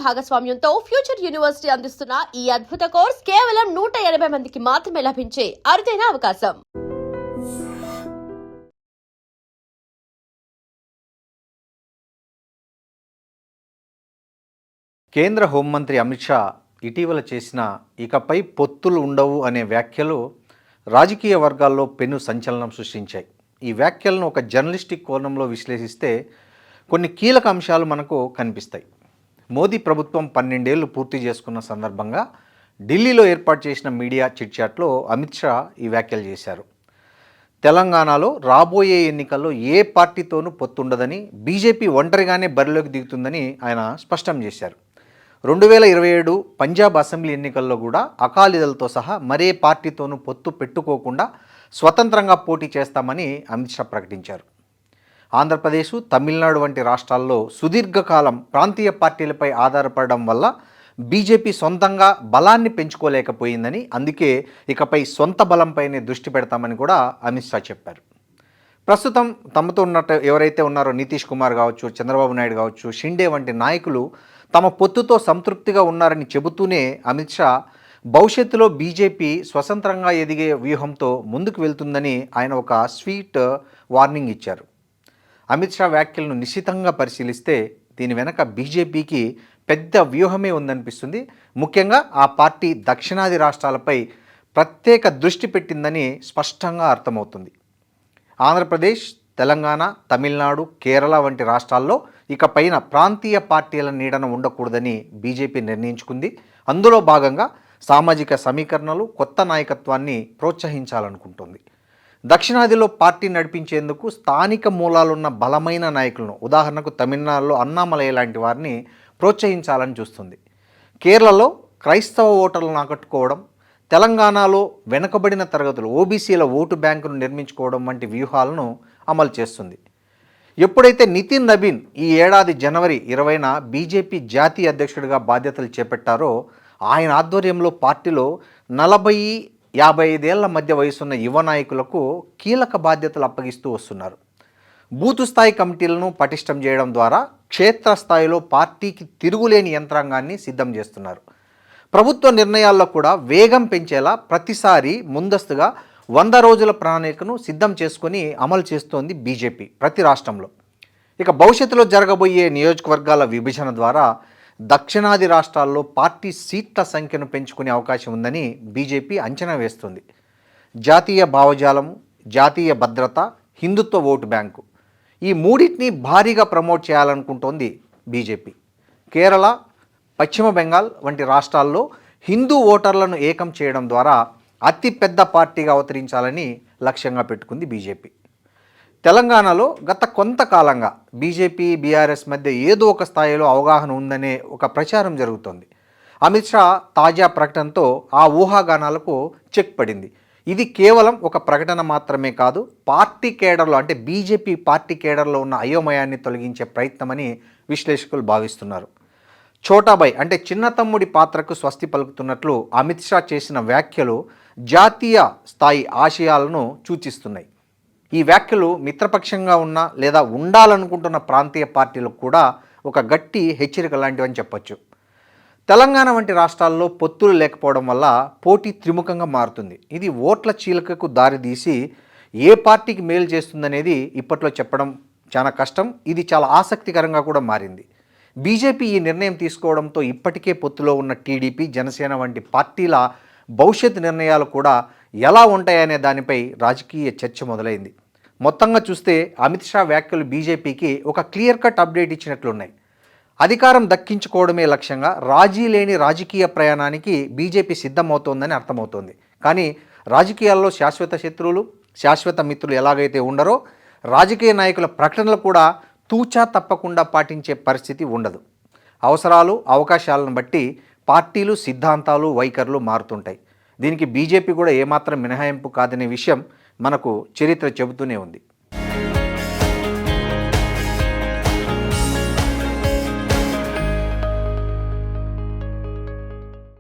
భాగస్వామ్యంతో future university అందిస్తున్న ఈ అద్భుత కోర్స్ కేవలం 180 మందికి మాత్రమే లభించే అరుదైన అవకాశం. కేంద్ర హోంమంత్రి అమిత్ షా ఇటీవల చేసిన ఇకపై పొత్తులు ఉండవు అనే వ్యాఖ్యలు రాజకీయ వర్గాల్లో పెను సంచలనం సృష్టించాయి. ఈ వ్యాఖ్యలను ఒక జర్నలిస్టిక్ కోణంలో విశ్లేషిస్తే కొన్ని కీలక అంశాలు మనకు కనిపిస్తాయి. మోదీ ప్రభుత్వం 12 ఏళ్లు పూర్తి చేసుకున్న సందర్భంగా ఢిల్లీలో ఏర్పాటు చేసిన మీడియా చిట్చాట్లో అమిత్ షా ఈ వ్యాఖ్యలు చేశారు. తెలంగాణలో రాబోయే ఎన్నికల్లో ఏ పార్టీతోనూ పొత్తుండదని, బీజేపీ ఒంటరిగానే బరిలోకి దిగుతుందని ఆయన స్పష్టం చేశారు. 2027 పంజాబ్ అసెంబ్లీ ఎన్నికల్లో కూడా అకాలీదళ్తో సహా మరే పార్టీతోనూ పొత్తు పెట్టుకోకుండా స్వతంత్రంగా పోటీ చేస్తామని అమిత్ షా ప్రకటించారు. ఆంధ్రప్రదేశ్, తమిళనాడు వంటి రాష్ట్రాల్లో సుదీర్ఘకాలం ప్రాంతీయ పార్టీలపై ఆధారపడడం వల్ల బీజేపీ సొంతంగా బలాన్ని పెంచుకోలేకపోయిందని, అందుకే ఇకపై సొంత బలంపైనే దృష్టి పెడతామని కూడా అమిత్ షా చెప్పారు. ప్రస్తుతం తమతో ఉన్నట్టు ఎవరైతే ఉన్నారో నితీష్ కుమార్ కావచ్చు, చంద్రబాబు నాయుడు కావచ్చు, షిండే వంటి నాయకులు తమ పొత్తుతో సంతృప్తిగా ఉన్నారని చెబుతూనే అమిత్ షా భవిష్యత్తులో బీజేపీ స్వతంత్రంగా ఎదిగే వ్యూహంతో ముందుకు వెళ్తుందని ఆయన ఒక స్వీట్ వార్నింగ్ ఇచ్చారు. అమిత్ షా వ్యాఖ్యలను నిశితంగా పరిశీలిస్తే దీని వెనక బీజేపీకి పెద్ద వ్యూహమే ఉందనిపిస్తుంది. ముఖ్యంగా ఆ పార్టీ దక్షిణాది రాష్ట్రాలపై ప్రత్యేక దృష్టి పెట్టిందని స్పష్టంగా అర్థమవుతుంది. ఆంధ్రప్రదేశ్, తెలంగాణ, తమిళనాడు, కేరళ వంటి రాష్ట్రాల్లో ఇకపైన ప్రాంతీయ పార్టీల నీడన ఉండకూడదని బీజేపీ నిర్ణయించుకుంది. అందులో భాగంగా సామాజిక సమీకరణలు, కొత్త నాయకత్వాన్ని ప్రోత్సహించాలనుకుంటుంది. దక్షిణాదిలో పార్టీ నడిపించేందుకు స్థానిక మూలాలున్న బలమైన నాయకులను, ఉదాహరణకు తమిళనాడులో అన్నామలై లాంటి వారిని ప్రోత్సహించాలని చూస్తుంది. కేరళలో క్రైస్తవ ఓటర్లను ఆకట్టుకోవడం, తెలంగాణలో వెనుకబడిన తరగతులు ఓబీసీల ఓటు బ్యాంకును నిర్మించుకోవడం వంటి వ్యూహాలను అమలు చేస్తుంది. ఎప్పుడైతే నితిన్ నబీన్ ఈ ఏడాది జనవరి 20న బీజేపీ జాతీయ అధ్యక్షుడిగా బాధ్యతలు చేపట్టారో ఆయన ఆధ్వర్యంలో పార్టీలో 40-55 ఏళ్ల మధ్య వయసున్న యువ నాయకులకు కీలక బాధ్యతలు అప్పగిస్తూ వస్తున్నారు. బూతు స్థాయి కమిటీలను పటిష్టం చేయడం ద్వారా క్షేత్రస్థాయిలో పార్టీకి తిరుగులేని యంత్రాంగాన్ని సిద్ధం చేస్తున్నారు. ప్రభుత్వ నిర్ణయాల్లో కూడా వేగం పెంచేలా ప్రతిసారి ముందస్తుగా 100 రోజుల ప్రణాళికను సిద్ధం చేసుకొని అమలు చేస్తోంది బీజేపీ ప్రతి రాష్ట్రంలో. ఇక భవిష్యత్తులో జరగబోయే నియోజకవర్గాల విభజన ద్వారా దక్షిణాది రాష్ట్రాల్లో పార్టీ సీట్ల సంఖ్యను పెంచుకునే అవకాశం ఉందని బీజేపీ అంచనా వేస్తుంది. జాతీయ భావజాలము, జాతీయ భద్రత, హిందుత్వ ఓటు బ్యాంకు ఈ మూడింటిని భారీగా ప్రమోట్ చేయాలనుకుంటోంది బీజేపీ. కేరళ, పశ్చిమ బెంగాల్ వంటి రాష్ట్రాల్లో హిందూ ఓటర్లను ఏకం చేయడం ద్వారా అతిపెద్ద పార్టీగా అవతరించాలని లక్ష్యంగా పెట్టుకుంది బీజేపీ. తెలంగాణలో గత కొంతకాలంగా బీజేపీ, బీఆర్ఎస్ మధ్య ఏదో ఒక స్థాయిలో అవగాహన ఉందనే ఒక ప్రచారం జరుగుతోంది. అమిత్ షా తాజా ప్రకటనతో ఆ ఊహాగానాలకు చెక్ పడింది. ఇది కేవలం ఒక ప్రకటన మాత్రమే కాదు, పార్టీ కేడర్లో అంటే బీజేపీ పార్టీ కేడర్లో ఉన్న అయోమయాన్ని తొలగించే ప్రయత్నమని విశ్లేషకులు భావిస్తున్నారు. ఛోటాభాయ్ అంటే చిన్న తమ్ముడి పాత్రకు స్వస్తి పలుకుతున్నట్లు అమిత్ షా చేసిన వ్యాఖ్యలు జాతీయ స్థాయి ఆశయాలను సూచిస్తున్నాయి. ఈ వ్యాఖ్యలు మిత్రపక్షంగా ఉన్న లేదా ఉండాలనుకుంటున్న ప్రాంతీయ పార్టీలకు కూడా ఒక గట్టి హెచ్చరిక లాంటివని చెప్పొచ్చు. తెలంగాణ వంటి రాష్ట్రాల్లో పొత్తులు లేకపోవడం వల్ల పోటీ త్రిముఖంగా మారుతుంది. ఇది ఓట్ల చీలికకు దారితీసి ఏ పార్టీకి మేలు చేస్తుందనేది ఇప్పట్లో చెప్పడం చాలా కష్టం. ఇది చాలా ఆసక్తికరంగా కూడా మారింది. బీజేపీ ఈ నిర్ణయం తీసుకోవడంతో ఇప్పటికే పొత్తులో ఉన్న టీడీపీ, జనసేన వంటి పార్టీల భవిష్యత్ నిర్ణయాలు కూడా ఎలా ఉంటాయనే దానిపై రాజకీయ చర్చ మొదలైంది. మొత్తంగా చూస్తే అమిత్ షా వ్యాఖ్యలు బీజేపీకి ఒక క్లియర్ కట్ అప్డేట్ ఇచ్చినట్లున్నాయి. అధికారం దక్కించుకోవడమే లక్ష్యంగా రాజీ లేని రాజకీయ ప్రయాణానికి బీజేపీ సిద్ధమవుతోందని అర్థమవుతోంది. కానీ రాజకీయాల్లో శాశ్వత శత్రువులు, శాశ్వత మిత్రులు ఎలాగైతే ఉండరో రాజకీయ నాయకుల ప్రకటనలు కూడా తూచా తప్పకుండా పాటించే పరిస్థితి ఉండదు. అవసరాలు, అవకాశాలను బట్టి పార్టీలు, సిద్ధాంతాలు, వైఖరులు మారుతుంటాయి. దీనికి బీజేపీ కూడా ఏమాత్రం మినహాయింపు కాదనే విషయం మనకు చరిత్ర చెబుతూనే ఉంది.